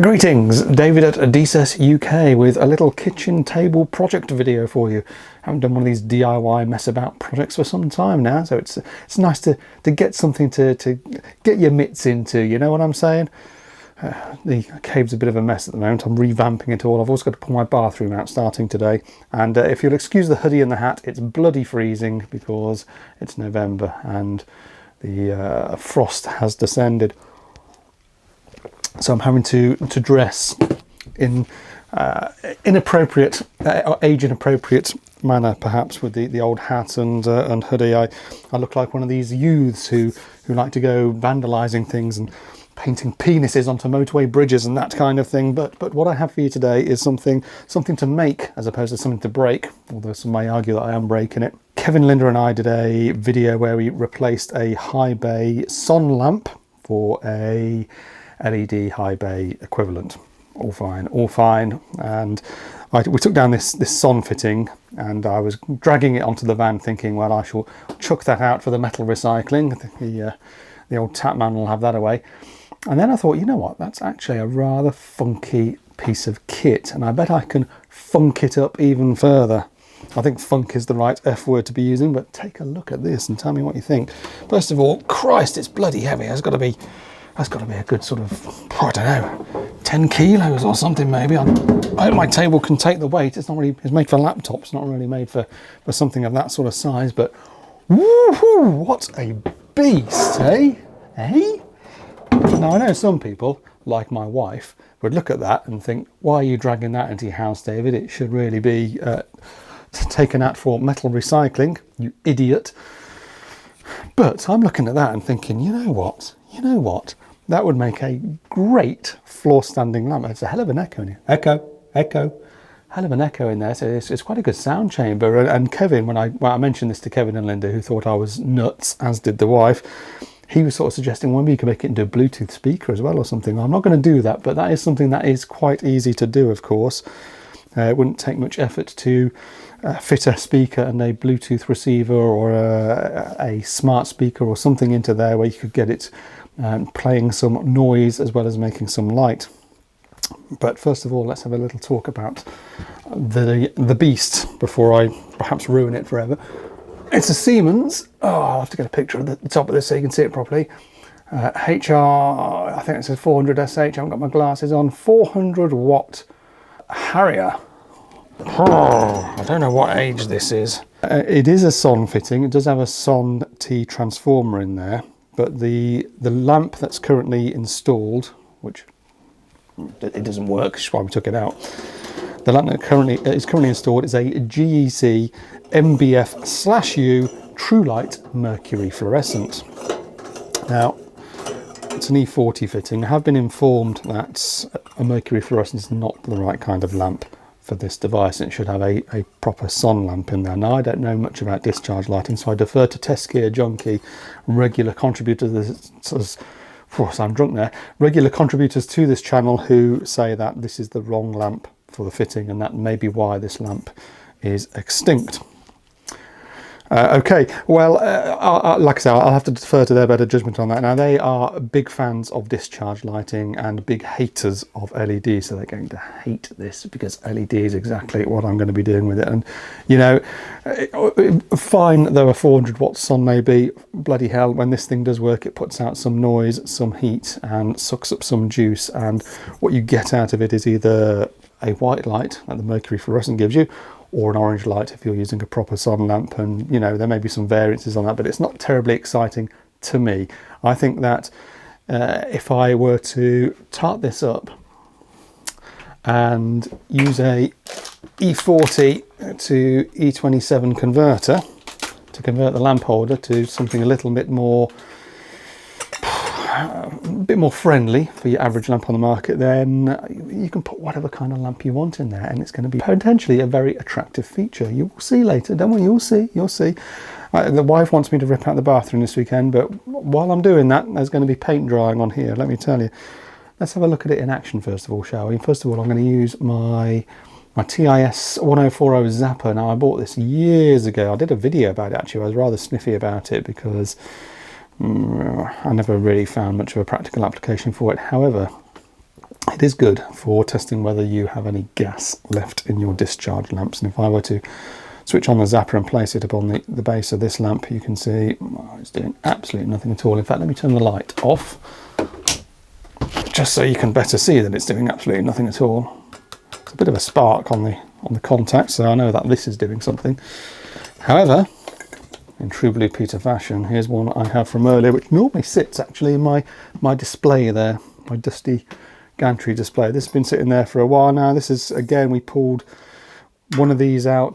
Greetings, David at Disassembly UK with a little kitchen table project video for you. I haven't done one of these DIY mess about projects for some time now, so it's nice to get something to get your mitts into, you know what I'm saying? The cave's a bit of a mess at the moment. I'm revamping it all. I've also got to pull my bathroom out starting today. And if you'll excuse the hoodie and the hat, it's bloody freezing because it's November and the frost has descended. So I'm having to dress in inappropriate, age-inappropriate manner, perhaps, with the old hat and hoodie. I look like one of these youths who like to go vandalising things and painting penises onto motorway bridges and that kind of thing. But what I have for you today is something to make as opposed to something to break, although some may argue that I am breaking it. Kevin, Linda and I did a video where we replaced a high bay sun lamp for a LED high bay equivalent. All fine. And we took down this son fitting, and I was dragging it onto the van thinking, well, I shall chuck that out for the metal recycling. The old tap man will have that away. And then I thought, you know what, that's actually a rather funky piece of kit, and I bet I can funk it up even further. I think funk is the right F word to be using, but take a look at this and tell me what you think. First of all, Christ, it's bloody heavy. That's got to be a good sort of, I don't know, 10 kilos or something maybe. I hope my table can take the weight. It's made for laptops, not really made for something of that sort of size, but woohoo, what a beast, eh? Now I know some people, like my wife, would look at that and think, why are you dragging that into your house, David? It should really be taken out for metal recycling, you idiot. But I'm looking at that and thinking, you know what? That would make a great floor standing lamp. It's a hell of an echo in here. Echo. Hell of an echo in there. So it's quite a good sound chamber. And Kevin, when I mentioned this to Kevin and Linda, who thought I was nuts, as did the wife, he was sort of suggesting, well, maybe you can make it into a Bluetooth speaker as well or something. I'm not going to do that, but that is something that is quite easy to do, of course. It wouldn't take much effort to fit a speaker and a Bluetooth receiver or a smart speaker or something into there where you could get it playing some noise as well as making some light. But first of all, let's have a little talk about the beast before I perhaps ruin it forever. It's a Siemens. Oh, I'll have to get a picture of the top of this so you can see it properly. HR, I think it says 400 SH. I haven't got my glasses on. 400 watt Harrier. Oh, I don't know what age this is. It is a SON fitting. It does have a SON T transformer in there, but the lamp that's currently installed, which it doesn't work, which is why we took it out. The lamp that is currently installed is a GEC MBF/U True Light Mercury Fluorescent. Now, it's an E40 fitting. I have been informed that a mercury fluorescent is not the right kind of lamp for this device. It should have a proper SON lamp in there. Now, I don't know much about discharge lighting, so I defer to Test Gear Junkie, regular contributors. I'm drunk there. Regular contributors to this channel who say that this is the wrong lamp for the fitting, and that may be why this lamp is extinct. Okay, well, like I say, I'll have to defer to their better judgment on that. Now, they are big fans of discharge lighting and big haters of LEDs, so they're going to hate this because LED is exactly what I'm going to be doing with it. And, you know, fine though a 400 watt sun may be, bloody hell, when this thing does work, it puts out some noise, some heat, and sucks up some juice, and what you get out of it is either a white light, like the mercury fluorescent gives you, or an orange light if you're using a proper SON lamp. And you know, there may be some variances on that, but it's not terribly exciting to me. I think that if I were to tart this up and use a E40 to E27 converter to convert the lamp holder to something a little bit more friendly for your average lamp on the market, then you can put whatever kind of lamp you want in there, and it's going to be potentially a very attractive feature. You'll see later, don't worry, you'll see. The wife wants me to rip out the bathroom this weekend, but while I'm doing that, there's going to be paint drying on here, let me tell you. Let's have a look at it in action first of all, shall we? First of all, I'm going to use my TIS 1040 Zapper. Now, I bought this years ago. I did a video about it actually. I was rather sniffy about it because I never really found much of a practical application for it. However, It is good for testing whether you have any gas left in your discharge lamps. And if I were to switch on the zapper and place it upon the base of this lamp, you can see it's doing absolutely nothing at all. In fact, let me turn the light off, just so you can better see that it's doing absolutely nothing at all. It's a bit of a spark on the contact, so I know that this is doing something. However, in true Blue Peter fashion, here's one I have from earlier, which normally sits actually in my display there, my dusty gantry display. This has been sitting there for a while now. This is, again, we pulled one of these out,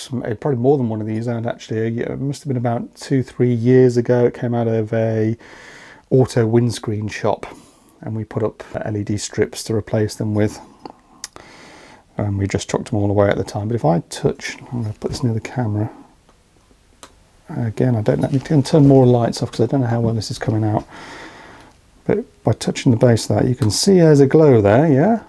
probably more than one of these out actually. It must have been about 2-3 years ago. It came out of a auto windscreen shop, and we put up LED strips to replace them with. And we just chucked them all away at the time. But if I touch, I'm going to put this near the camera. Again, I don't know, I'm going to turn more lights off because I don't know how well this is coming out. But by touching the base of that, you can see there's a glow there, yeah?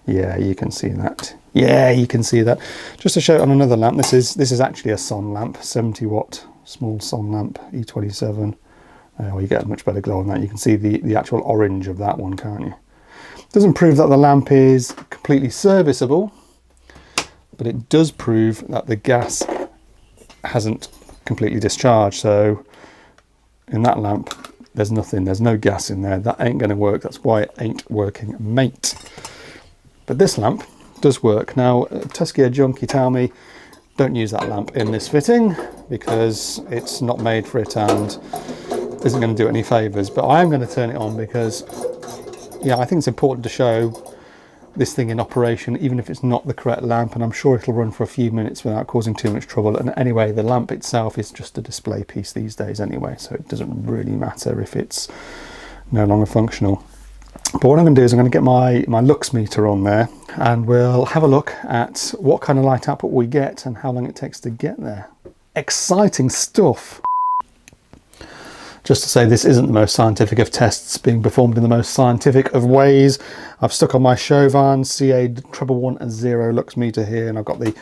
Yeah, you can see that. Yeah, you can see that. Just to show it on another lamp, this is actually a Son lamp, 70 watt small Son lamp, E27. Well, you get a much better glow on that. You can see the actual orange of that one, can't you? Doesn't prove that the lamp is completely serviceable, but it does prove that the gas hasn't completely discharged. So in that lamp, there's nothing, there's no gas in there. That ain't going to work. That's why it ain't working, mate. But this lamp does work. Now, Tusky Junkie tell me, don't use that lamp in this fitting because it's not made for it and isn't going to do any favours. But I am going to turn it on because, yeah, I think it's important to show this thing in operation, even if it's not the correct lamp, and I'm sure it'll run for a few minutes without causing too much trouble. And anyway, the lamp itself is just a display piece these days anyway, so it doesn't really matter if it's no longer functional. But what I'm going to do is I'm going to get my lux meter on there, and we'll have a look at what kind of light output we get and how long it takes to get there. Exciting stuff! Just to say, this isn't the most scientific of tests being performed in the most scientific of ways. I've stuck on my Chauvin CA110 lux meter here, and I've got the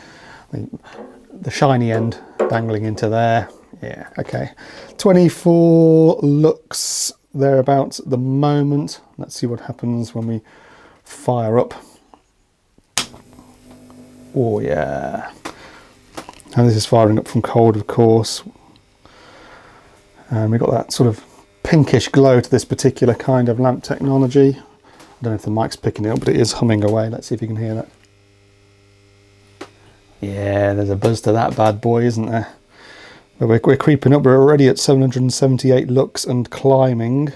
shiny end dangling into there. Yeah, okay. 24 lux thereabouts at the moment. Let's see what happens when we fire up. Oh yeah. And this is firing up from cold, of course. And we've got that sort of pinkish glow to this particular kind of lamp technology. I don't know if the mic's picking it up, but it is humming away. Let's see if you can hear that. Yeah, there's a buzz to that bad boy, isn't there? But we're creeping up. We're already at 778 lux and climbing.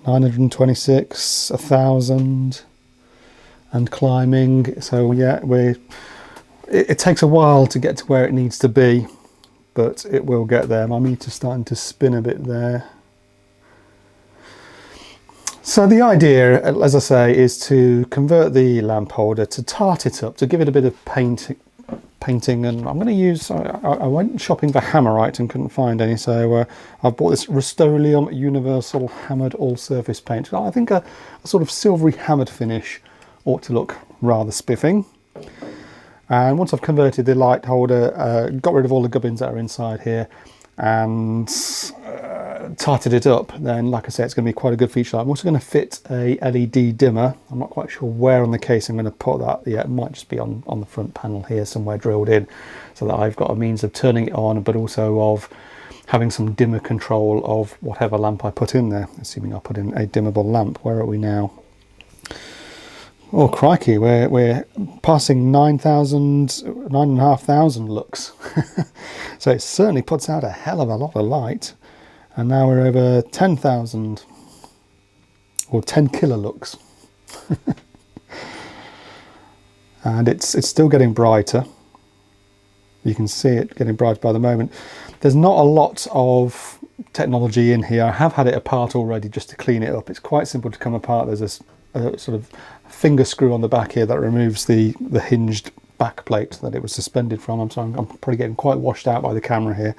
926, 1,000 and climbing. So yeah, it takes a while to get to where it needs to be, but it will get there. My meter's starting to spin a bit there. So the idea, as I say, is to convert the lamp holder, to tart it up, to give it a bit of painting, and I'm going to use, I went shopping for hammerite and couldn't find any, so I've bought this Rust-Oleum Universal Hammered All-Surface Paint. I think a sort of silvery hammered finish ought to look rather spiffing. And once I've converted the light holder, got rid of all the gubbins that are inside here, and tarted it up, then like I say, it's going to be quite a good feature light. I'm also going to fit a LED dimmer. I'm not quite sure where on the case I'm going to put that. Yeah, it might just be on the front panel here somewhere drilled in, so that I've got a means of turning it on, but also of having some dimmer control of whatever lamp I put in there, assuming I put in a dimmable lamp. Where are we now? Oh crikey, we're passing 9,500 lux. So it certainly puts out a hell of a lot of light. And now we're over 10,000 or 10 kilolux. And it's still getting brighter. You can see it getting brighter by the moment. There's not a lot of technology in here. I have had it apart already just to clean it up. It's quite simple to come apart. There's a sort of finger screw on the back here that removes the hinged back plate that it was suspended from. I'm probably getting quite washed out by the camera here.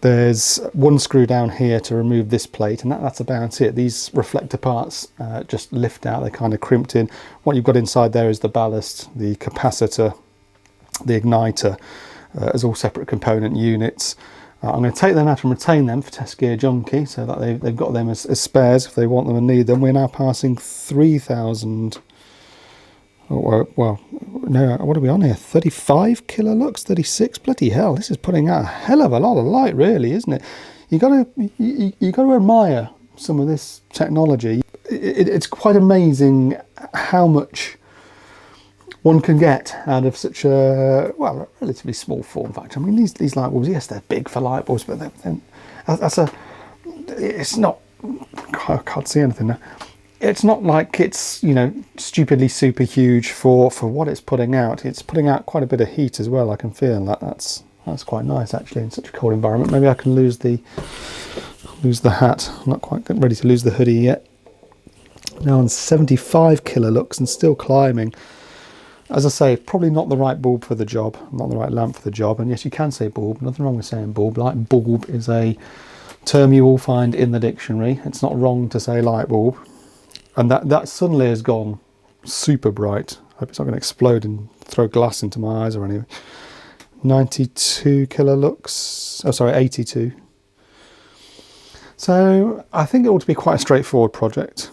There's one screw down here to remove this plate, and that's about it. These reflector parts just lift out, they're kind of crimped in. What you've got inside there is the ballast, the capacitor, the igniter, as all separate component units. I'm going to take them out and retain them for Test Gear Junkie, so that they've got them as spares if they want them and need them. We're now passing 3,000. Oh, well, no, what are we on here? 35 kilolux, 36. Bloody hell! This is putting out a hell of a lot of light, really, isn't it? You got to admire some of this technology. It's quite amazing how much one can get out of such a, well, a relatively small form factor. I mean, these light bulbs, yes, they're big for light bulbs, but it's not, I can't see anything now. It's not like it's, you know, stupidly super huge for what it's putting out. It's putting out quite a bit of heat as well. I can feel that. That's quite nice, actually, in such a cold environment. Maybe I can lose the hat. I'm not quite ready to lose the hoodie yet. Now on 75 kilolux and still climbing. As I say, probably not the right bulb for the job, not the right lamp for the job. And yes, you can say bulb, nothing wrong with saying bulb. Light bulb is a term you will find in the dictionary. It's not wrong to say light bulb. And that suddenly has gone super bright. I hope it's not going to explode and throw glass into my eyes or anything. 92 kilolux, oh sorry, 82. So I think it ought to be quite a straightforward project.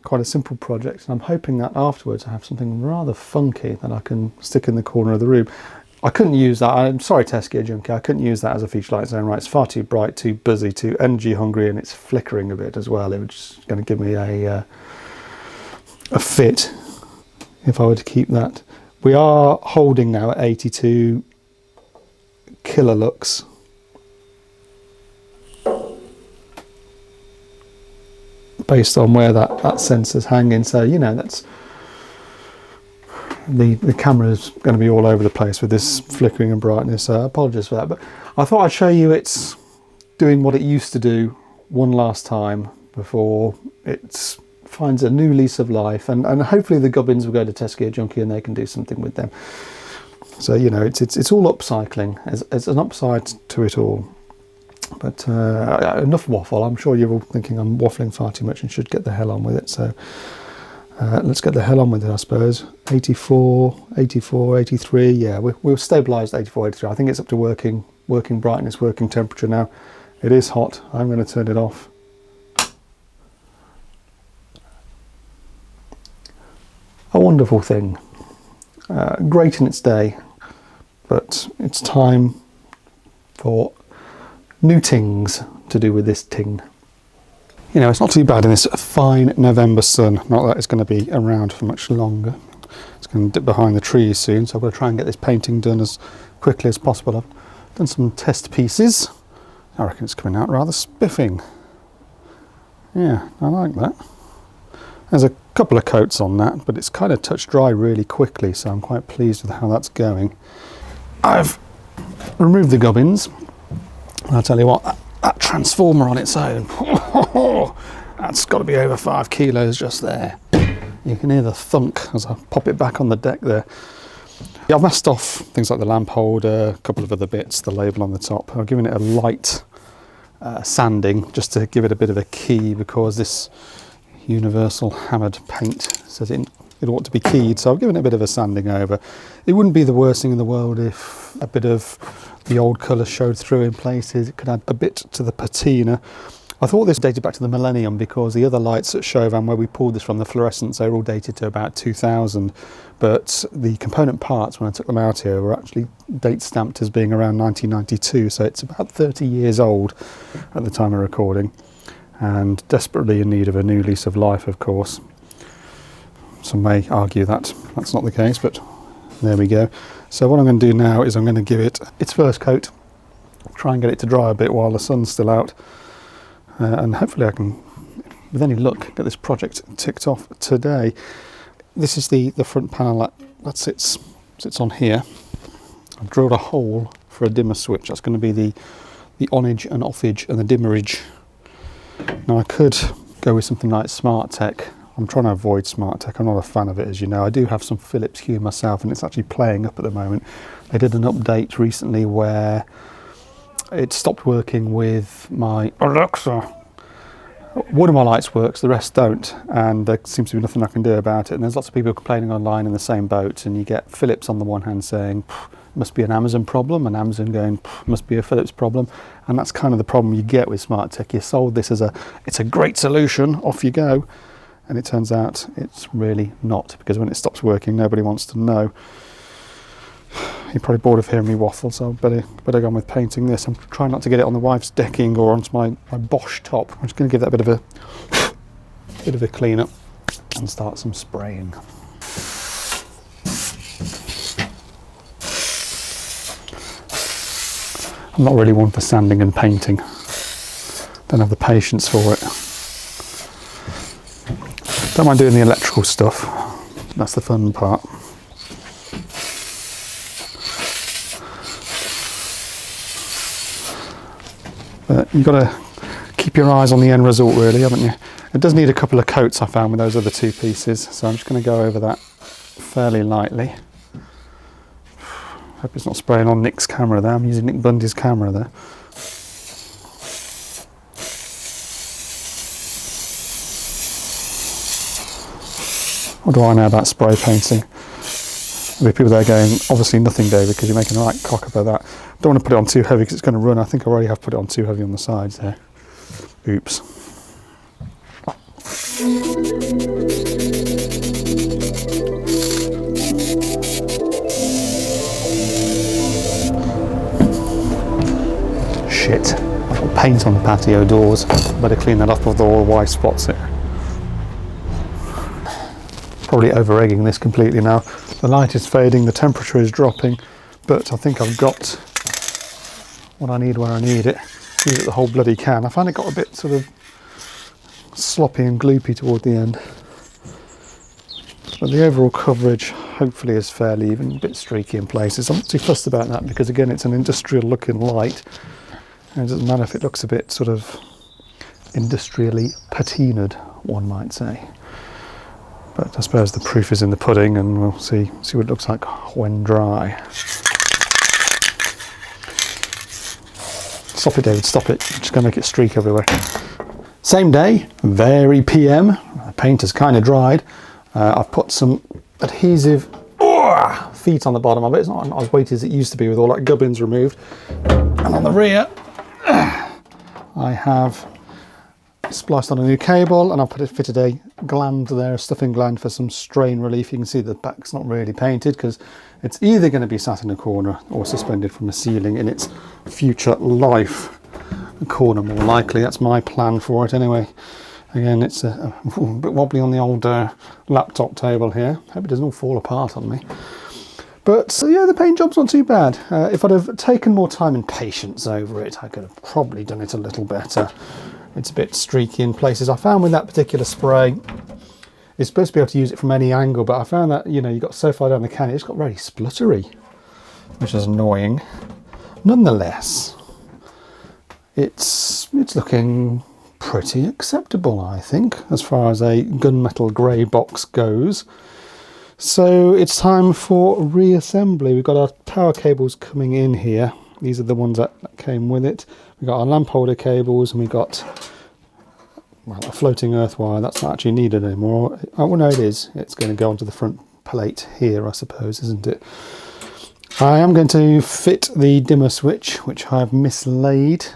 Quite a simple project, and I'm hoping that afterwards I have something rather funky that I can stick in the corner of the room. I couldn't use that, I'm sorry Test Gear Junkie, I couldn't use that as a feature light zone, right? It's far too bright, too busy, too energy hungry, and it's flickering a bit as well. It was just going to give me a fit if I were to keep that. We are holding now at 82 kilolux. Based on where that sensor's hanging, so you know, that's the camera's going to be all over the place with this flickering and brightness, so I apologise for that, but I thought I'd show you it's doing what it used to do one last time before it finds a new lease of life, and hopefully the gubbins will go to Test Gear Junkie and they can do something with them. So you know, it's all upcycling. It's an upside to it all. But enough waffle. I'm sure you're all thinking I'm waffling far too much and should get the hell on with it. So let's get the hell on with it, I suppose. 84, 84, 83. Yeah, we've stabilised 84, 83. I think it's up to working brightness, working temperature now. It is hot. I'm going to turn it off. A wonderful thing. Great in its day, but it's time for new tings to do with this ting. You know, it's not too bad in this fine November sun. Not that it's going to be around for much longer. It's going to dip behind the trees soon, so I've got to try and get this painting done as quickly as possible. I've done some test pieces. I reckon it's coming out rather spiffing. Yeah, I like that. There's a couple of coats on that, but it's kind of touch dry really quickly, so I'm quite pleased with how that's going. I've removed the gubbins. I'll tell you what, that transformer on its own, that's got to be over 5 kilos just there. You can hear the thunk as I pop it back on the deck there. Yeah, I've messed off things like the lamp holder, a couple of other bits, the label on the top. I've given it a light sanding just to give it a bit of a key, because this universal hammered paint says it ought to be keyed, so I've given it a bit of a sanding over. It wouldn't be the worst thing in the world if a bit of the old colour showed through in places. It could add a bit to the patina. I thought this dated back to the millennium, because the other lights at Chauvin where we pulled this from, the fluorescents, they were all dated to about 2000, but the component parts when I took them out here were actually date stamped as being around 1992, so it's about 30 years old at the time of recording, and desperately in need of a new lease of life, of course. Some may argue that that's not the case, but there we go. So what I'm going to do now is I'm going to give it its first coat, try and get it to dry a bit while the sun's still out, and hopefully I can, with any luck, get this project ticked off today. This is the front panel that sits on here. I've drilled a hole for a dimmer switch. That's going to be the on-edge and off-edge and the dimmerage. Now I could go with something like SmartTech. I'm trying to avoid SmartTech. I'm not a fan of it, as you know. I do have some Philips Hue myself, and it's actually playing up at the moment. They did an update recently where it stopped working with my Alexa. One of my lights works, the rest don't, and there seems to be nothing I can do about it. And there's lots of people complaining online in the same boat, and you get Philips on the one hand saying must be an Amazon problem, and Amazon going, must be a Philips problem. And that's kind of the problem you get with smart tech. You're sold this as it's a great solution, off you go. And it turns out it's really not, because when it stops working, nobody wants to know. You're probably bored of hearing me waffle, so better go on with painting this. I'm trying not to get it on the wife's decking or onto my Bosch top. I'm just going to give that a bit of a clean up and start some spraying. I'm not really one for sanding and painting. Don't have the patience for it. Don't mind doing the electrical stuff. That's the fun part. But you've got to keep your eyes on the end result, really, haven't you? It does need a couple of coats, I found, with those other two pieces, so I'm just going to go over that fairly lightly. Hope it's not spraying on Nick's camera there. I'm using Nick Bundy's camera there. What do I know about spray painting? There'll be people there going, obviously nothing, David, because you're making a right cock about that. Don't want to put it on too heavy because it's going to run. I think I already have put it on too heavy on the sides there. Oops. Shit. I've got paint on the patio doors. Better clean that up before all the wife spots it. Probably over egging this completely now. The light is fading, the temperature is dropping, but I think I've got what I need where I need it. Use it the whole bloody can. I found it got a bit sort of sloppy and gloopy toward the end. But the overall coverage hopefully is fairly even, a bit streaky in places. I'm not too fussed about that because again it's an industrial looking light. And it doesn't matter if it looks a bit sort of industrially patinaed, one might say. But I suppose the proof is in the pudding, and we'll see what it looks like when dry. Stop it, David, stop it. I'm just going to make it streak everywhere. Same day, very PM. The paint has kind of dried. I've put some adhesive feet on the bottom of it. It's not as weighty as it used to be with all that gubbins removed. And on the rear, I have spliced on a new cable, and I've fitted a gland there, a stuffing gland for some strain relief. You can see the back's not really painted because it's either going to be sat in a corner or suspended from a ceiling in its future life. A corner more likely, that's my plan for it anyway. Again, it's a bit wobbly on the old laptop table here. Hope it doesn't all fall apart on me. But so yeah, the paint job's not too bad. If I'd have taken more time and patience over it, I could have probably done it a little better. It's a bit streaky in places. I found with that particular spray, it's supposed to be able to use it from any angle, but I found that, you know, you got so far down the can, it's got very spluttery, which is annoying. Nonetheless, it's looking pretty acceptable, I think, as far as a gunmetal grey box goes. So it's time for reassembly. We've got our power cables coming in here. These are the ones that came with it. We've got our lamp holder cables, and we've got, well, a floating earth wire. That's not actually needed anymore. Oh, well, no, it is. It's going to go onto the front plate here, I suppose, isn't it? I am going to fit the dimmer switch, which I've mislaid.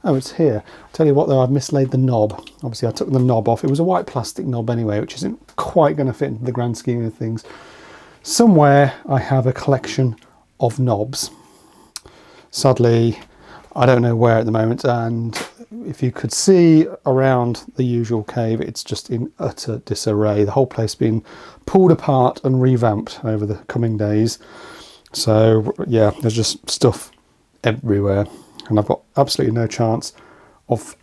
Oh, it's here. I'll tell you what, though, I've mislaid the knob. Obviously, I took the knob off. It was a white plastic knob anyway, which isn't quite going to fit into the grand scheme of things. Somewhere I have a collection of knobs. Sadly, I don't know where at the moment, and if you could see around the usual cave, it's just in utter disarray. The whole place being pulled apart and revamped over the coming days. So yeah, there's just stuff everywhere, and I've got absolutely no chance of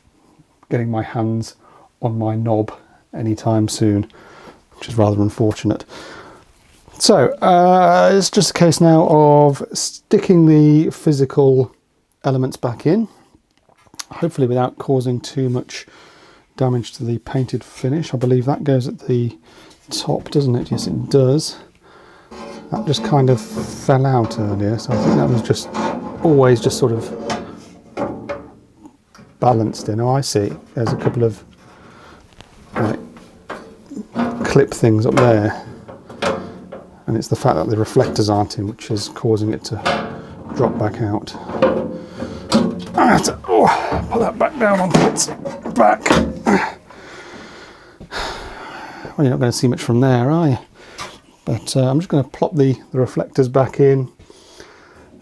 getting my hands on my knob anytime soon, which is rather unfortunate. So it's just a case now of sticking the physical elements back in, hopefully without causing too much damage to the painted finish. I believe that goes at the top, doesn't it? Yes, it does. That just kind of fell out earlier, so I think that was just always just sort of balanced in. Oh, I see. There's a couple of clip things up there. and it's the fact that the reflectors aren't in which is causing it to drop back out. I have to put that back down onto its back. Well, you're not going to see much from there, are you? But I'm just going to plop the reflectors back in,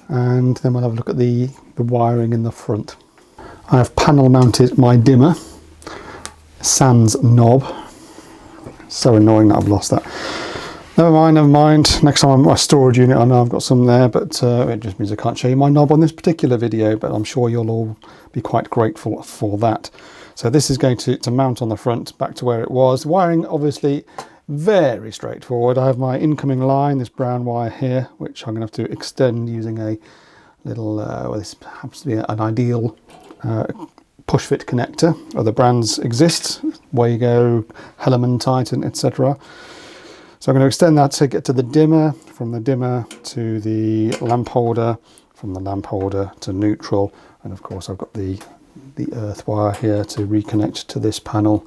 and then we'll have a look at the wiring in the front. I have panel mounted my dimmer, sans knob. So annoying that I've lost that. Never mind, never mind. Next time my storage unit, I know I've got some there, but it just means I can't show you my knob on this particular video, but I'm sure you'll all be quite grateful for that. So this is going to mount on the front, back to where it was. Wiring, obviously, very straightforward. I have my incoming line, this brown wire here, which I'm going to have to extend using a little, well, this happens to be an ideal push fit connector. Other brands exist, Wago, Hellerman, Titan, etc. So I'm going to extend that to get to the dimmer, from the dimmer to the lamp holder, from the lamp holder to neutral, and of course I've got the earth wire here to reconnect to this panel,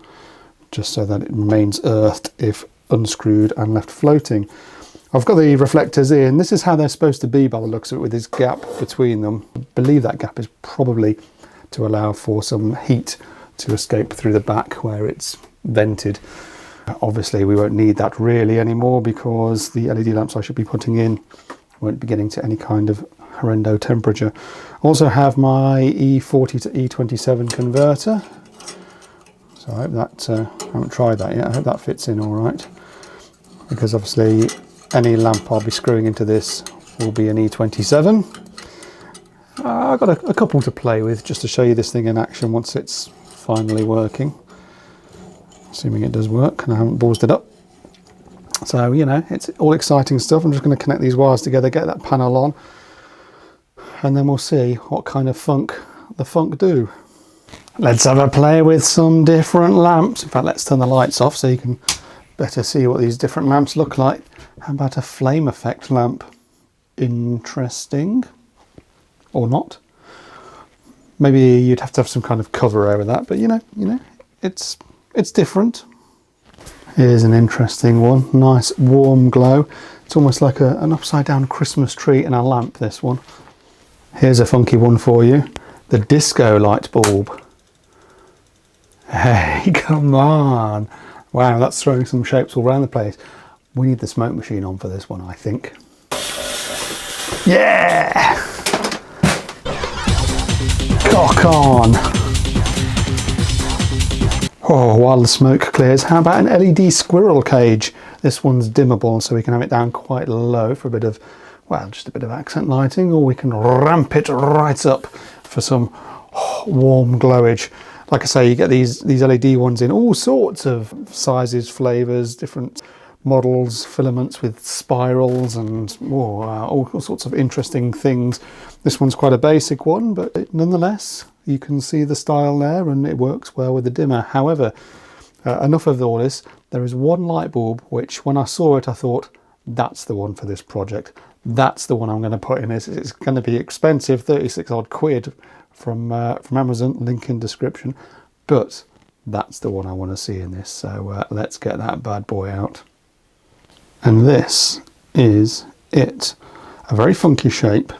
just so that it remains earthed if unscrewed and left floating. I've got the reflectors in. This is how they're supposed to be by the looks of it, with this gap between them. I believe that gap is probably to allow for some heat to escape through the back where it's vented. Obviously we won't need that really anymore, because the LED lamps I should be putting in won't be getting to any kind of horrendo temperature. I also have my E40 to E27 converter. So I hope that, I haven't tried that yet, I hope that fits in all right, because obviously any lamp I'll be screwing into this will be an E27. I've got a couple to play with just to show you this thing in action once it's finally working. Assuming it does work and I haven't ballsed it up. So, you know, it's all exciting stuff. I'm just going to connect these wires together, get that panel on, and then we'll see what kind of funk the funk do. Let's have a play with some different lamps. In fact, let's turn the lights off so you can better see what these different lamps look like. How about a flame effect lamp? Interesting. Or not. Maybe you'd have to have some kind of cover over that, but you know, it's different. Here's an interesting one. Nice warm glow. It's almost like an upside down Christmas tree in a lamp, this one. Here's a funky one for you. The disco light bulb. Hey, come on. Wow, that's throwing some shapes all around the place. We need the smoke machine on for this one, I think. Yeah! Cock on! Oh, while the smoke clears, how about an LED squirrel cage? This one's dimmable, so we can have it down quite low for a bit of, well, just a bit of accent lighting, or we can ramp it right up for some warm glowage. Like I say, you get these LED ones in all sorts of sizes, flavours, different models, filaments with spirals, and all sorts of interesting things. This one's quite a basic one, but nonetheless, you can see the style there, and it works well with the dimmer. However, enough of all this. There is one light bulb which, when I saw it, I thought, that's the one for this project. That's the one I'm going to put in this. It's going to be expensive, 36 odd quid from Amazon, link in description, but that's the one I want to see in this. So let's get that bad boy out. And this is it. A very funky shape.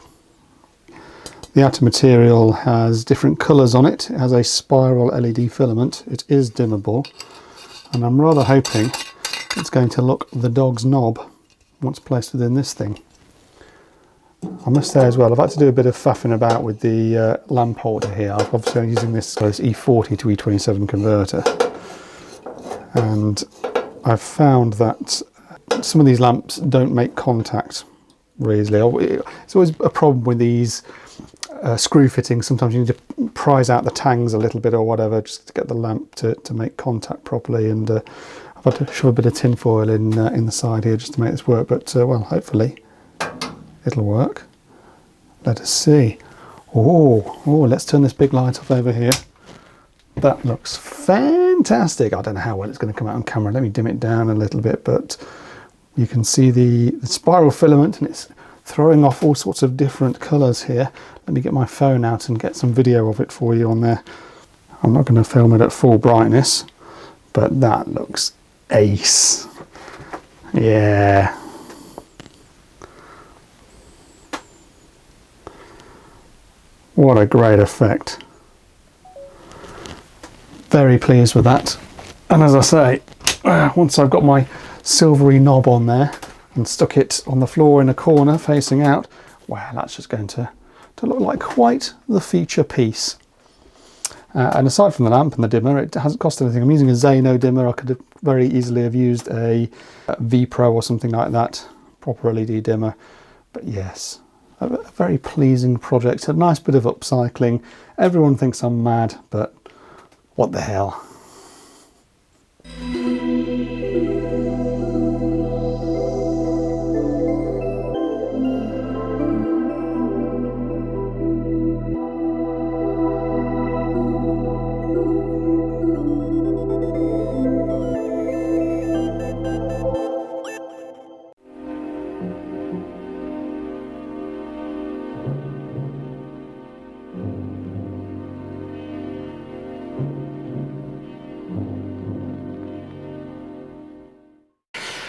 The outer material has different colours on it. It has a spiral LED filament. It is dimmable, and I'm rather hoping it's going to look the dog's knob once placed within this thing. I must say as well, I've had to do a bit of faffing about with the lamp holder here. I'm obviously using this E40 to E27 converter, and I've found that some of these lamps don't make contact very easily. It's always a problem with these screw fittings. Sometimes you need to prise out the tangs a little bit or whatever just to get the lamp to make contact properly, and I've had to shove a bit of tin foil in the side here just to make this work, but well, hopefully it'll work. Let us see. Oh, let's turn this big light off over here. That looks fantastic. I don't know how well it's going to come out on camera. Let me dim it down a little bit, but you can see the spiral filament, and it's throwing off all sorts of different colours here. Let me get my phone out and get some video of it for you on there. I'm not going to film it at full brightness, but that looks ace. Yeah. What a great effect. Very pleased with that. And as I say, once I've got my silvery knob on there and stuck it on the floor in a corner facing out, wow, that's just going to look like quite the feature piece. And aside from the lamp and the dimmer, it hasn't cost anything. I'm using a Zeno dimmer. I could have very easily have used a V Pro or something like that, proper LED dimmer. But yes, a very pleasing project, a nice bit of upcycling. Everyone thinks I'm mad, but what the hell.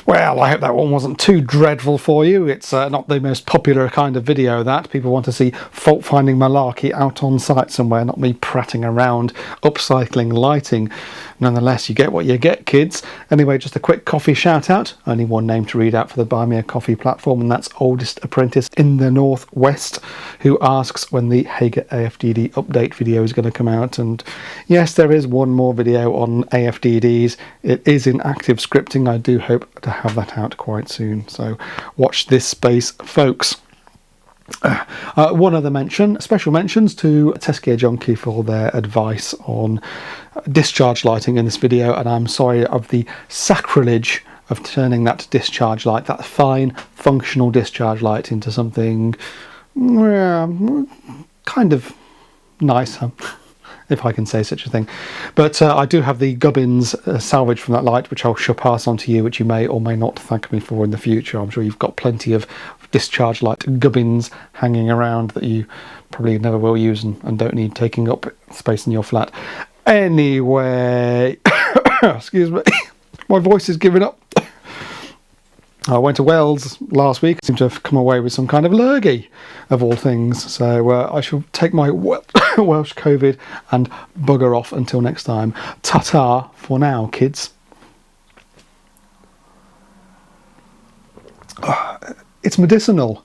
Well, I hope that one wasn't too dreadful for you. It's not the most popular kind of video, that. People want to see fault-finding malarkey out on site somewhere, not me prattling around upcycling lighting. Nonetheless, you get what you get, kids. Anyway, just a quick coffee shout-out. Only one name to read out for the Buy Me a Coffee platform, and that's Oldest Apprentice in the Northwest, who asks when the Hager AFDD update video is going to come out. And yes, there is one more video on AFDDs. It is in active scripting. I do hope to have that out quite soon, so watch this space, folks. One other mention, special mentions to Teskia Junkie for their advice on discharge lighting in this video, and I'm sorry of the sacrilege of turning that discharge light, that fine functional discharge light, into something kind of nicer, if I can say such a thing. But I do have the gubbins salvage from that light, which I'll pass on to you, which you may or may not thank me for in the future. I'm sure you've got plenty of discharge light gubbins hanging around that you probably never will use and don't need taking up space in your flat. Anyway, excuse me, my voice is giving up. I went to Wales last week. I seem to have come away with some kind of lurgy, of all things. So I shall take my Welsh COVID and bugger off until next time. Ta-ta for now, kids. It's medicinal.